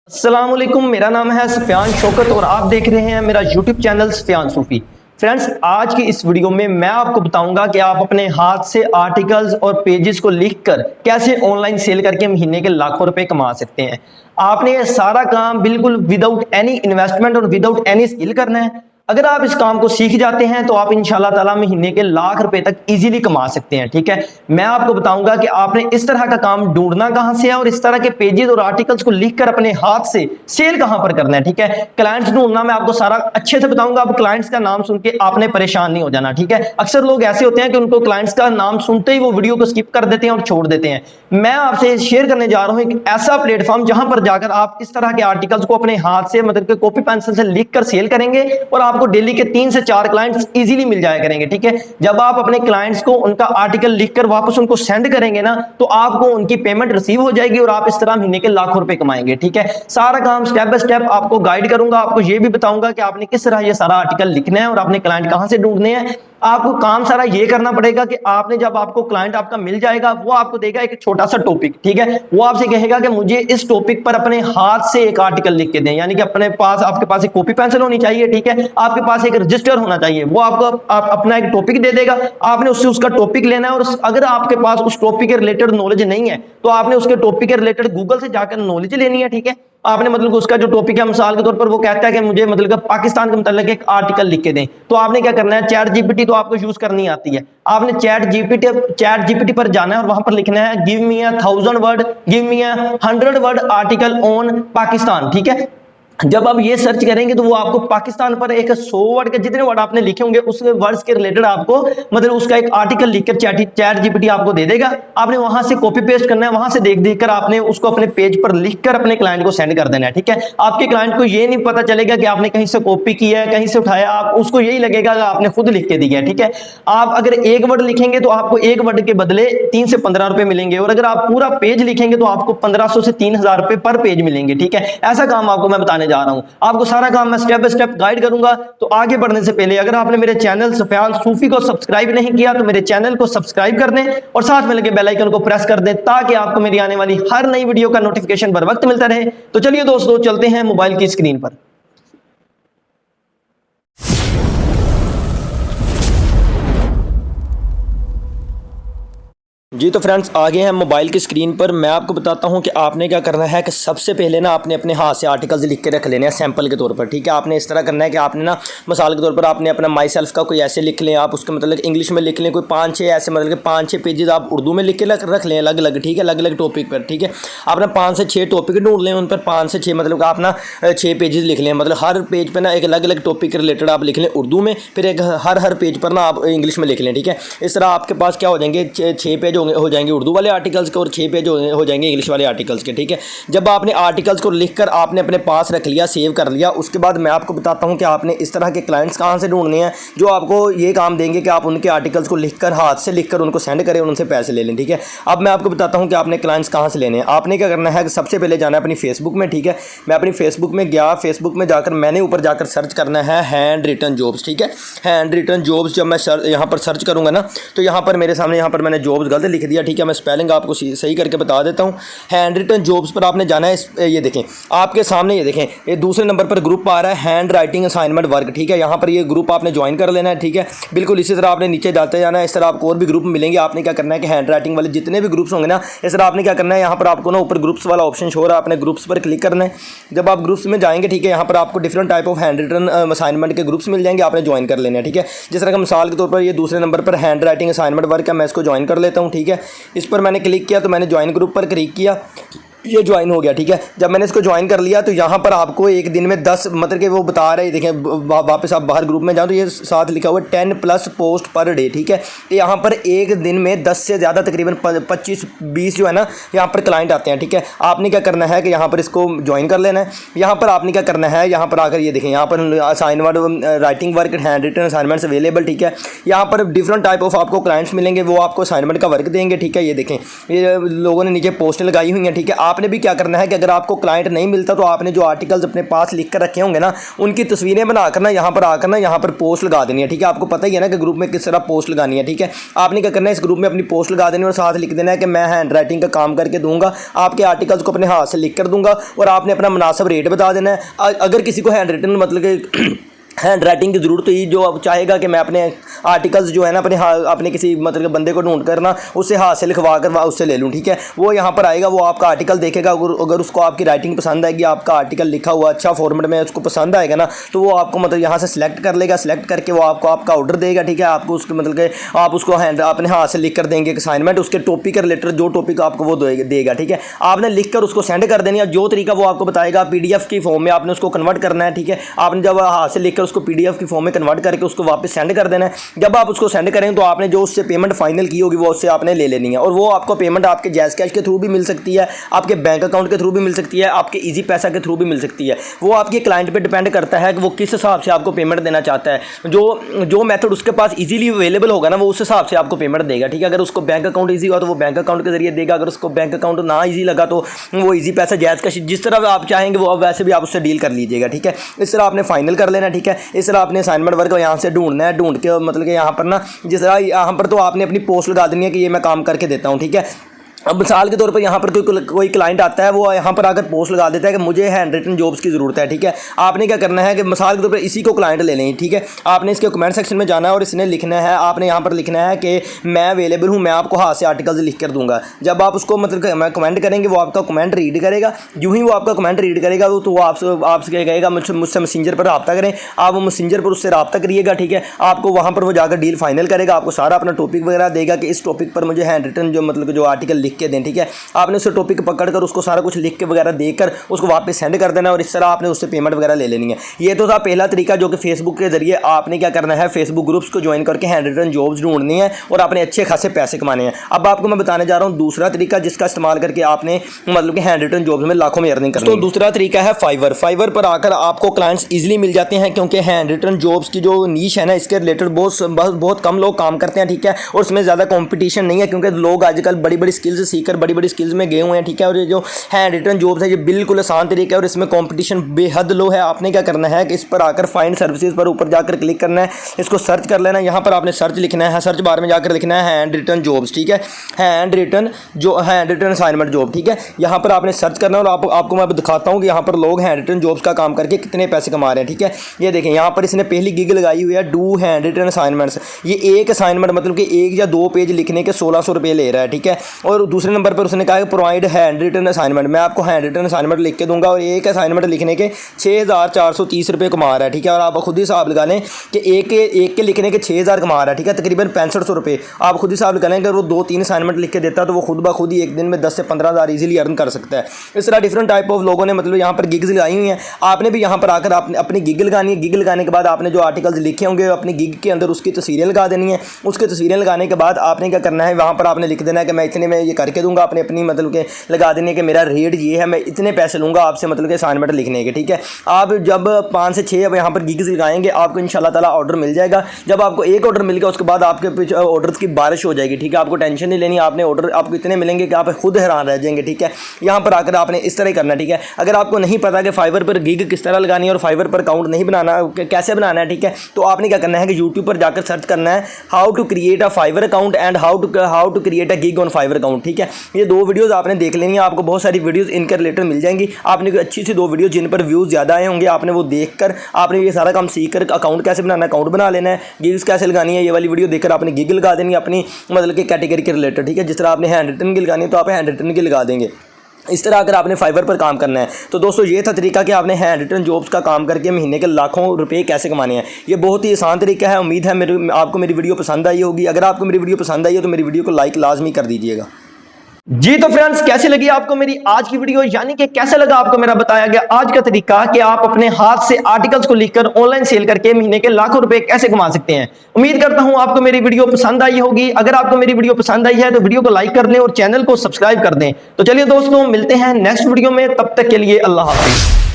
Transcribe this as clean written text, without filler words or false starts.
अस्सलाम वालेकुम, मेरा नाम है सुफियान शौकत और आप देख रहे हैं मेरा यूट्यूब चैनल सुफियान सूफी। फ्रेंड्स, आज की इस वीडियो में मैं आपको बताऊंगा कि आप अपने हाथ से आर्टिकल्स और पेजेस को लिखकर कैसे ऑनलाइन सेल करके महीने के लाखों रुपए कमा सकते हैं। आपने ये सारा काम बिल्कुल विदाउट एनी इन्वेस्टमेंट और विदाउट एनी स्किल करना है। अगर आप इस काम को सीख जाते हैं तो आप इंशाल्लाह ताला महीने के लाख रुपए तक इजीली कमा सकते हैं। ठीक है, मैं आपको बताऊंगा कि आपने इस तरह का काम ढूंढना कहां से है और इस तरह के पेजेस और आर्टिकल्स को लिखकर अपने हाथ से सेल कहां पर करना है। ठीक है, क्लाइंट्स ढूंढना मैं आपको सारा अच्छे से बताऊंगा। अब क्लाइंट्स का नाम सुन के आपने परेशान नहीं हो जाना। ठीक है, अक्सर लोग ऐसे होते हैं कि उनको क्लाइंट्स का नाम सुनते ही वो वीडियो को स्किप कर देते हैं और छोड़ देते हैं। मैं आपसे शेयर करने जा रहा हूं एक ऐसा प्लेटफॉर्म जहां पर जाकर आप इस तरह के आर्टिकल्स को अपने हाथ से मतलब कि कॉपी पेंसिल से लिखकर सेल करेंगे और आपको डेली के 3 से 4 क्लाइंट्स इजीली मिल जाया करेंगे। ठीक है, जब आप अपने क्लाइंट्स को उनका आर्टिकल लिखकर वापस उनको सेंड करेंगे ना तो आपको उनकी पेमेंट रिसीव हो जाएगी और आप इस तरह महीने के लाखों रुपए कमाएंगे। ठीक है, सारा काम स्टेप बाय स्टेप आपको गाइड करूंगा। आपको यह भी बताऊंगा कि आपने किस तरह ये सारा आर्टिकल लिखना है और आपने क्लाइंट कहां से ढूंढने हैं। आपको काम सारा ये करना पड़ेगा कि आपने जब आपको क्लाइंट आपका मिल जाएगा वो आपको देगा एक छोटा सा टॉपिक। ठीक है, वो आपसे कहेगा कि मुझे इस टॉपिक पर अपने हाथ से एक आर्टिकल लिख के दें, यानी कि अपने पास आपके पास एक कॉपी पेंसिल होनी चाहिए। ठीक है, आपके पास एक रजिस्टर होना चाहिए। वो आपको अपना एक टॉपिक दे देगा, आपने उससे उसका टॉपिक लेना है और अगर आपके पास उस टॉपिक के रिलेटेड नॉलेज नहीं है तो आपने उसके टॉपिक के रिलेटेड गूगल से जाकर नॉलेज लेनी है। ठीक है, आपने मतलब उसका जो टॉपिक है, मिसाल के तौर पर वो कहता है कि मुझे मतलब पाकिस्तान के मतलब एक आर्टिकल लिख के दें, तो आपने क्या करना है, चैट जीपीटी तो आपको यूज करनी आती है। आपने चैट जीपीटी पर जाना है और वहां पर लिखना है give me a 1000 word, give me a 100 word article on Pakistan. ठीक है, जब आप ये सर्च करेंगे तो वो आपको पाकिस्तान पर एक 100 वर्ड के जितने वर्ड आपने लिखे होंगे उस वर्ड्स के रिलेटेड आपको मतलब उसका एक आर्टिकल लिखकर चैट जीपीटी आपको दे देगा। आपने वहां से कॉपी पेस्ट करना है, वहां से देख कर आपने उसको अपने पेज पर लिखकर अपने क्लाइंट को सेंड कर देना है। ठीक है, आपके क्लाइंट को ये नहीं पता चलेगा कि आपने कहीं से कॉपी किया है, कहीं से उठाया, आप उसको यही लगेगा कि आपने खुद लिख के दिया है। ठीक है, आप अगर एक वर्ड लिखेंगे तो आपको एक वर्ड के बदले 3 से 15 रुपए मिलेंगे और अगर आप पूरा पेज लिखेंगे तो आपको 1500 से 3000 रुपए पर पेज मिलेंगे। ठीक है, ऐसा काम आपको मैं बताने जा रहा हूं। आपको सारा काम मैं स्टेप बाय स्टेप गाइड करूंगा। तो आगे बढ़ने से पहले अगर आपने मेरे चैनल सुफियान सूफी को सब्सक्राइब नहीं किया तो मेरे चैनल को सब्सक्राइब कर दें और साथ में लगे बेल आइकन को प्रेस कर दें ताकि आपको मेरी आने वाली हर नई वीडियो का नोटिफिकेशन बर वक्त मिलता रहे। तो चलिए दोस्तों, चलते हैं मोबाइल की स्क्रीन पर। जी तो फ्रेंड्स, आ गए हैं मोबाइल की स्क्रीन पर। मैं आपको बताता हूं कि आपने क्या करना है कि सबसे पहले ना आपने अपने हाथ से आर्टिकल्स लिख के रख लेने हैं सैंपल के तौर पर। ठीक है, आपने इस तरह करना है कि आपने ना मिसाल के तौर पर आपने अपना माई सेल्फ का कोई ऐसे लिख लें, आप उसके मतलब इंग्लिश में लिख लें कोई 5-6 ऐसे मतलब कि 5-6 पेजेस आप उर्दू में लिख के रख लें अलग अलग। ठीक है, अलग अलग टॉपिक पर। ठीक है, आपने 5 से 6 टॉपिक ढूंढ लें, उन पर 5 से 6 मतलब आप ना 6 पेजेस लिख लें। मतलब हर पेज पर ना एक अलग अलग टॉपिक के रिलेटेड आप लिख लें उर्दू में, फिर एक हर पेज पर ना आप इंग्लिश में लिख लें। ठीक है, इस तरह आपके पास क्या हो जाएंगे, 6 पेज हो जाएंगे उर्दू वाले आर्टिकल्स के और 6 पेज हो जाएंगे इंग्लिश वाले आर्टिकल्स के। ठीक है, जब आपने आर्टिकल्स को लिखकर आपने अपने पास रख लिया, सेव कर लिया, उसके बाद मैं आपको बताता हूं कि आपने इस तरह के क्लाइंट्स कहां से ढूंढने हैं जो आपको ये काम देंगे कि आप उनके आर्टिकल्स को लिखकर हाथ से लिखकर उनको सेंड करें और उनसे पैसे ले लें। ठीक है, अब मैं आपको बताता हूं कि आपने क्लाइंट्स कहां से लेने हैं। आपने क्या करना है, सबसे पहले जाना है अपनी फेसबुक में। ठीक है, मैं अपनी फेसबुक में गया, फेसबुक में जाकर मैंने ऊपर जाकर सर्च करना है हैंड रिटन जॉब्स। ठीक है, हैंड रिटन जॉब्स जब मैं यहाँ पर सर्च करूँगा ना तो यहाँ पर मेरे सामने यहाँ पर मैंने जॉब्स गलत लिख दिया। ठीक है, मैं स्पेलिंग आपको सही करके बता देता हूं। हैंड रिटन जॉब्स पर आपने जाना है। ये देखें आपके सामने, ये देखें ये दूसरे नंबर पर ग्रुप आ रहा है हैंड राइटिंग असाइनमेंट वर्क। ठीक है, यहाँ पर ये ग्रुप आपने ज्वाइन कर लेना है। ठीक है, बिल्कुल इसी तरह आपने नीचे जाते जाना है। इस तरह आपको और भी ग्रुप मिलेंगे। आपने क्या करना है कि हैंड राइटिंग वाले जितने भी ग्रुप्स होंगे ना, इस तरह आपने क्या करना है, यहाँ पर आपको ना ऊपर ग्रुप्स वाला ऑप्शन शो हो रहा है, आपने ग्रुप्स पर क्लिक करना है। जब आप ग्रुप्स में जाएंगे, ठीक है, यहाँ पर आपको different type of handwritten assignment के ग्रुप्स मिल जाएंगे, आपने ज्वाइन कर लेना है। ठीक है, जिस तरह का मिसाल के तौर पर ये दूसरे नंबर पर हैंड राइटिंग असाइनमेंट वर्क है, मैं इसको ज्वाइन कर लेता हूँ। ठीक है, इस पर मैंने क्लिक किया तो मैंने ज्वाइन ग्रुप पर क्लिक किया, ये ज्वाइन हो गया। ठीक है, जब मैंने इसको ज्वाइन कर लिया तो यहाँ पर आपको एक दिन में 10 मतलब कि वो बता रहे, देखें वापस आप बाहर ग्रुप में जाओ तो ये साथ लिखा हुआ 10+ पोस्ट पर डे। ठीक है, तो यहाँ पर एक दिन में 10 से ज़्यादा तकरीबन 25-20 जो है ना यहाँ पर क्लाइंट आते हैं। ठीक है, आपने क्या करना है कि यहाँ पर इसको ज्वाइन कर लेना है। यहाँ पर आपने क्या करना है, यहाँ पर आकर ये देखें यहाँ पर assignment writing work handwritten assignments available. ठीक है, यहाँ पर डिफरेंट टाइप ऑफ आपको क्लाइंट्स मिलेंगे, वो आपको असाइनमेंट का वर्क देंगे। ठीक है, ये देखें ये लोगों ने नीचे पोस्ट लगाई हुई हैं। ठीक है, आप आपने भी क्या करना है कि अगर आपको क्लाइंट नहीं मिलता तो आपने जो आर्टिकल्स अपने पास लिख कर रखे होंगे ना, उनकी तस्वीरें बनाकर ना यहाँ पर आकर ना यहाँ पर पोस्ट लगा देनी है। ठीक है, आपको पता ही है ना कि ग्रुप में किस तरह पोस्ट लगानी है। ठीक है, आपने क्या करना है, इस ग्रुप में अपनी पोस्ट लगा देनी है और साथ लिख देना है कि मैं हैंड राइटिंग का काम करके दूंगा, आपके आर्टिकल्स को अपने हाथ से लिख कर दूंगा और आपने अपना मुनासिब रेट बता देना है। अगर किसी को हैंड रिटन मतलब कि हैंड राइटिंग की ज़रूरत हुई, जो अब चाहेगा कि मैं अपने आर्टिकल्स जो है ना अपने किसी मतलब के बंदे को ढूंढ कर ना उससे हाथ से लिखवा कर उससे ले लूँ। ठीक है, वो यहाँ पर आएगा, वो आपका आर्टिकल देखेगा, अगर उसको आपकी राइटिंग पसंद आएगी, आपका आर्टिकल लिखा हुआ अच्छा फॉर्मेट में उसको पसंद आएगा ना, तो वो आपको मतलब यहाँ से सिलेक्ट कर लेगा। सिलेक्ट करके वो आपको आपका ऑर्डर देगा। ठीक है, आपको उसके मतलब कि आप उसको अपने हाथ से लिख कर देंगे एक असाइनमेंट, उसके टॉपिक के रिलेटेड जो टॉपिक आपको वो देगा। ठीक है, आपने लिख कर उसको सेंड कर देनी है। जो तरीका वो आपको बताएगा PDF की फॉर्म में आपने उसको कन्वर्ट करना है। ठीक है, आपने जब हाथ से लिख कर उसको PDF की फॉर्म में कन्वर्ट करके उसको वापस सेंड कर देना है। जब आप उसको सेंड करेंगे तो आपने जो उससे पेमेंट फाइनल की होगी वो उससे आपने ले लेनी है और वो आपको पेमेंट आपके जैज़ कैश के थ्रू भी मिल सकती है, आपके बैंक अकाउंट के थ्रू भी मिल सकती है, आपके इजी पैसा के थ्रू भी मिल सकती है। वो आपके क्लाइंट पे डिपेंड करता है कि वो किस हिसाब से आपको पेमेंट देना चाहता है। जो मेथड उसके पास इजीली अवेलेबल होगा ना, वो उस हिसाब से आपको पेमेंट देगा। ठीक है, अगर उसको बैंक अकाउंट ईजी हुआ तो वो बैंक अकाउंट के जरिए देगा, अगर उसको बैंक अकाउंट ना ईजी लगा तो वो ईजी पैसा जैज़ कैश जिस तरह आप चाहेंगे वो वैसे भी आप उससे डील कर लीजिएगा। ठीक है, इस तरह आपने फाइनल कर लेना। ठीक है, इस तरह आपने असाइनमेंट वर्क यहाँ से ढूंढना है, ढूंढ के मतलब कि यहाँ पर ना जिस तरह यहाँ पर तो आपने अपनी पोस्ट लगा देनी है कि ये मैं काम करके देता हूँ। ठीक है, अब मिसाल के तौर पर यहाँ पर कोई क्लाइंट आता है, वो यहाँ पर आकर पोस्ट लगा देता है कि मुझे हैंड रिटन जॉब्स की ज़रूरत है। ठीक है, आपने क्या करना है कि मिसाल के तौर पर इसी को क्लाइंट ले लें। ठीक है, आपने इसके कमेंट सेक्शन में जाना है और इसने लिखना है, आपने यहाँ पर लिखना है कि मैं अवेलेबल हूँ, मैं आपको हाथ से आर्टिकल्स लिख कर दूंगा। जब आप उसको मतलब कमेंट करेंगे, वो आपका कमेंट रीड करेगा। यूँ ही वो आपका कमेंट रीड करेगा तो वो आपसे क्या कहेगा, मुझसे मैसेंजर पर रब्ता करें। आप वो मैसेंजर पर उससे रब्ता करिएगा। ठीक है, आपको वहाँ पर वो जाकर डील फाइनल करेगा, आपको सारा अपना टॉपिक वगैरह देगा कि इस टॉपिक पर मुझे हैंड रिटन जो मतलब जो आर्टिकल लिख के दें। ठीक है, आपने उस टॉपिक पकड़कर उसको सारा कुछ लिख के वगैरह देकर उसको वापस सेंड कर देना और इस तरह आपने उससे पेमेंट वगैरह ले लेनी है। ये तो था पहला तरीका जो कि फेसबुक के जरिए आपने क्या करना है, फेसबुक ग्रुप्स को ज्वाइन करके हैंड रिटन जॉब्स ढूंढनी है और अपने अच्छे खासे पैसे कमाने हैं। अब आपको मैं बताने जा रहा हूँ दूसरा तरीका जिसका इस्तेमाल करके आपने मतलब कि हैंड रिटन जॉब्स में लाखों में अर्निंग करनी है। तो दूसरा तरीका है फाइवर। फाइवर पर आकर आपको क्लाइंट्स ईजिली मिल जाते हैं क्योंकि हैंड रिटन जॉब्स की जो नीश है ना, इसके रिलेटेड बहुत कम लोग काम करते हैं। ठीक है, और उसमें ज़्यादा कॉम्पिटिशन नहीं है क्योंकि लोग आजकल बड़ी बड़ी स्किल्स सीखकर बड़ी बड़ी स्किल्स में गए हुए हैं। ठीक है, और ये जो हैंड रिटन जॉब्स है ये बिल्कुल आसान तरीका है और इसमें कंपटीशन बेहद लो है। आपने क्या करना है कि इस पर आकर फाइंड सर्विसेज पर ऊपर जाकर क्लिक करना है, इसको सर्च कर लेना है। यहाँ पर आपने सर्च लिखना है, सर्च बार में जाकर लिखना है हैंड रिटन जॉब्स। ठीक है, हैंड रिटन असाइनमेंट जॉब। ठीक है, यहाँ पर आपने सर्च करना है और आपको मैं दिखाता हूँ कि यहाँ पर लोग हैंड रिटन जॉब्स का काम करके कितने पैसे कमा रहे हैं। ठीक है, ये देखें यहाँ पर इसने पहली गिग लगाई हुई है, डू हैंड रिटन असाइनमेंट्स। ये एक असाइनमेंट मतलब कि 1 या 2 पेज लिखने के 1600 रुपये ले रहा है। ठीक है, और दूसरे नंबर पर उसने कहा कि प्रोवाइड हैंड रिटन असाइनमेंट, मैं आपको हैंड रिटन असाइनमेंट लिख के दूंगा और एक असाइनमेंट लिखने के 6430 रुपये कमा रहा है। ठीक है, और आप खुद ही हिसाब लगा लें कि एक के लिखने के 6000 कमा रहा है। ठीक है, तकरीबन 6500 रुपये आप खुद ही हिसाब लगा लें। अगर वो 2-3 असाइनमेंट लिख के देता है तो वो खुद ब खुद ही एक दिन में 10 से 15,000 ईजिली अर्न कर सकता है। इस तरह डिफरेंट टाइप ऑफ लोगों ने मतलब यहाँ पर गिग्स लगाई हुई हैं। आपने भी यहाँ पर आकर अपनी गिग लगानी है। गिग लगाने के बाद आपने जो आर्टिकल्स लिखे होंगे अपनी गिग के अंदर उसकी तस्वीरें लगा देनी है। उसकी तस्वीरें लगाने के बाद आपने क्या करना है, वहाँ पर आपने लिख देना है कि मैं इतने में ये करके दूंगा। आपने अपनी मतलब के लगा देनी है कि मेरा रेट ये है, मैं इतने पैसे लूँगा आपसे मतलब कि असाइनमेंट लिखने के। ठीक है, आप जब 5 से 6 यहाँ पर गिग्स लगाएंगे आपको इंशाल्लाह ताला ऑर्डर मिल जाएगा। जब आपको एक ऑर्डर मिल गया उसके बाद आपके पीछे ऑर्डर्स की बारिश हो जाएगी। ठीक है, आपको टेंशन नहीं लेनी, आपने ऑर्डर आपको इतने मिलेंगे कि आप खुद हैरान रह जाएंगे। ठीक है, यहाँ पर आकर आपने इस तरह करना है। ठीक है, अगर आपको नहीं पता कि फाइवर पर गिग किस तरह लगानी है और फाइवर पर अकाउंट नहीं बनाना कैसे बनाना है, ठीक है, तो आपने क्या करना है कि यूट्यूब पर जाकर सर्च करना है how to create a Fiverr account and how to create a gig on Fiverr account. ठीक है, ये 2 वीडियोज़ आपने देख लेनी है, आपको बहुत सारी वीडियोज़ इनके रिलेटेड मिल जाएंगी। आपने कोई अच्छी सी 2 वीडियो जिन पर व्यूज़ ज़्यादा आए होंगे आपने वो देखकर आपने ये सारा काम सीख कर अकाउंट कैसे बनाना है, अकाउंट बना लेना है, गिग्स कैसे लगानी है, ये वाली वीडियो देखकर आपने गिग लगा देनी है अपनी मतलब कि कैटेगरी के रिलेटेड। ठीक है, जिस तरह आपने हैंड रिटन की लगानी है तो आप हैंड रिटन की लगा देंगे। इस तरह अगर आपने फाइवर पर काम करना है तो दोस्तों ये था तरीका कि आपने हैंड रिटन जॉब्स का काम करके महीने के लाखों रुपए कैसे कमाने हैं। ये बहुत ही आसान तरीका है। उम्मीद है आपको मेरी वीडियो पसंद आई होगी। अगर आपको मेरी वीडियो पसंद आई हो तो मेरी वीडियो को लाइक लाजमी कर दीजिएगा। जी तो फ्रेंड्स, कैसी लगी आपको मेरी आज की वीडियो, यानी कि कैसा लगा आपको मेरा बताया गया आज का तरीका कि आप अपने हाथ से आर्टिकल्स को लिखकर ऑनलाइन सेल करके महीने के लाखों रुपए कैसे कमा सकते हैं। उम्मीद करता हूं आपको मेरी वीडियो पसंद आई होगी। अगर आपको मेरी वीडियो पसंद आई है तो वीडियो को लाइक कर दें और चैनल को सब्सक्राइब कर दें। तो चलिए दोस्तों, मिलते हैं नेक्स्ट वीडियो में, तब तक के लिए अल्लाह हाफिज।